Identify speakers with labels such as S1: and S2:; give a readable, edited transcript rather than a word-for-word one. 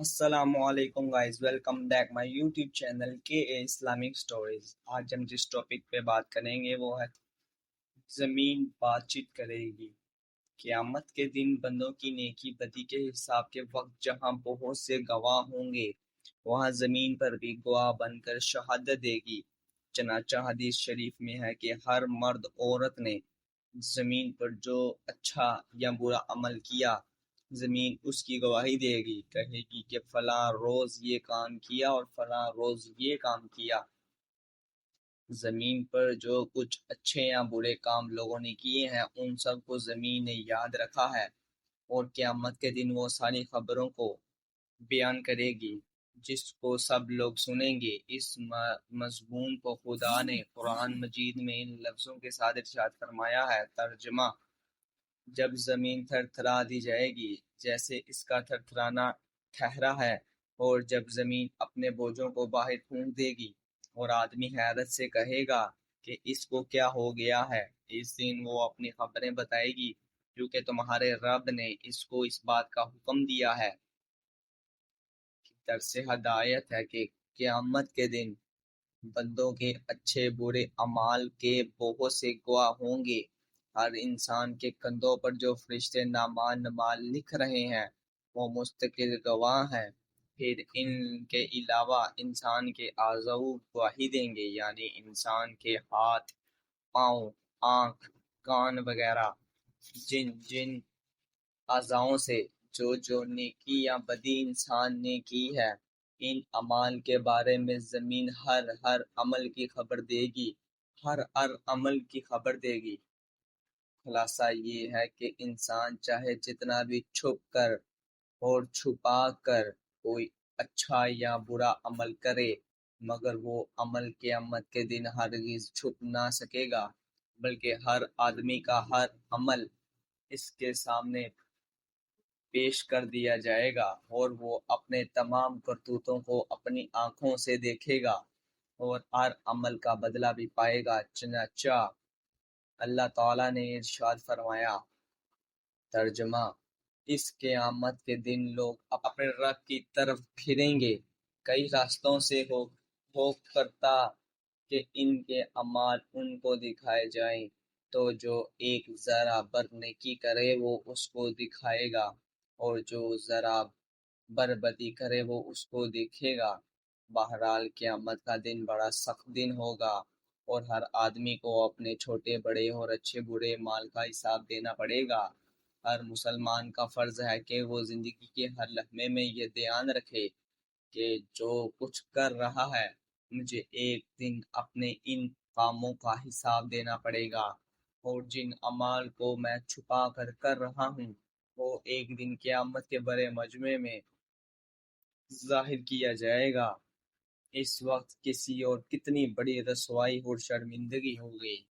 S1: السلام علیکم guys, welcome back my YouTube channel کے اسلامک سٹوریز۔ آج ہم جس ٹاپک پہ بات کریں گے وہ ہے زمین بات چیت کرے گی۔ قیامت کے دن بندوں کی نیکی بدی کے حساب کے وقت جہاں بہت سے گواہ ہوں گے، وہاں زمین پر بھی گواہ بن کر شہادت دے گی۔ چنانچہ حدیث شریف میں ہے کہ ہر مرد عورت نے زمین پر جو اچھا یا برا عمل کیا، زمین اس کی گواہی دے گی، کہے گی کہ فلاں روز یہ کام کیا اور فلاں روز یہ کام کیا۔ زمین پر جو کچھ اچھے یا برے کام لوگوں نے کیے ہیں ان سب کو زمین نے یاد رکھا ہے، اور قیامت کے دن وہ ساری خبروں کو بیان کرے گی جس کو سب لوگ سنیں گے۔ اس مضمون کو خدا نے قرآن مجید میں ان لفظوں کے ساتھ ارشاد فرمایا ہے۔ ترجمہ: جب زمین تھر تھرا دی جائے گی جیسے اس کا تھر تھرانا ٹھہرا ہے، اور جب زمین اپنے بوجھوں کو باہر پھونک دے گی اور آدمی حیرت سے کہے گا کہ اس کو کیا ہو گیا ہے، اس دن وہ اپنی خبریں بتائے گی کیونکہ تمہارے رب نے اس کو اس بات کا حکم دیا ہے۔ درس ہدایت ہے کہ قیامت کے دن بندوں کے اچھے برے اعمال کے بہت سے گواہ ہوں گے۔ ہر انسان کے کندھوں پر جو فرشتے نامال لکھ رہے ہیں وہ مستقل گواہ ہیں۔ پھر ان کے علاوہ انسان کے اعضاء گواہی دیں گے، یعنی انسان کے ہاتھ، پاؤں، آنکھ، کان وغیرہ۔ جن جن اعضاؤں سے جو نیکی یا بدی انسان نے کی ہے، ان اعمال کے بارے میں زمین ہر عمل کی خبر دے گی، ہر عمل کی خبر دے گی۔ خلاصہ یہ ہے کہ انسان چاہے جتنا بھی چھپ کر اور چھپا کر کوئی اچھا یا برا عمل کرے، مگر وہ عمل قیامت کے دن ہرگز چھپ نہ سکے گا، بلکہ ہر آدمی کا ہر عمل اس کے سامنے پیش کر دیا جائے گا، اور وہ اپنے تمام کرتوتوں کو اپنی آنکھوں سے دیکھے گا اور ہر عمل کا بدلہ بھی پائے گا۔ چنانچہ اللہ تعالیٰ نے ارشاد فرمایا۔ ترجمہ: اس قیامت کے دن لوگ اپنے رب کی طرف پھریں گے کئی راستوں سے ہو کرتا کہ ان کے اعمال ان کو دکھائے جائیں، تو جو ایک ذرا بر نیکی کرے وہ اس کو دکھائے گا، اور جو ذرا بربدی کرے وہ اس کو دیکھے گا۔ بہرحال قیامت کا دن بڑا سخت دن ہوگا، اور ہر آدمی کو اپنے چھوٹے بڑے اور اچھے برے مال کا حساب دینا پڑے گا۔ ہر مسلمان کا فرض ہے کہ وہ زندگی کے ہر لمحے میں یہ دھیان رکھے کہ جو کچھ کر رہا ہے مجھے ایک دن اپنے ان کاموں کا حساب دینا پڑے گا، اور جن اعمال کو میں چھپا کر رہا ہوں وہ ایک دن قیامت کے بڑے مجمع میں ظاہر کیا جائے گا۔ اس وقت کسی اور کتنی بڑی رسوائی اور شرمندگی ہوگی۔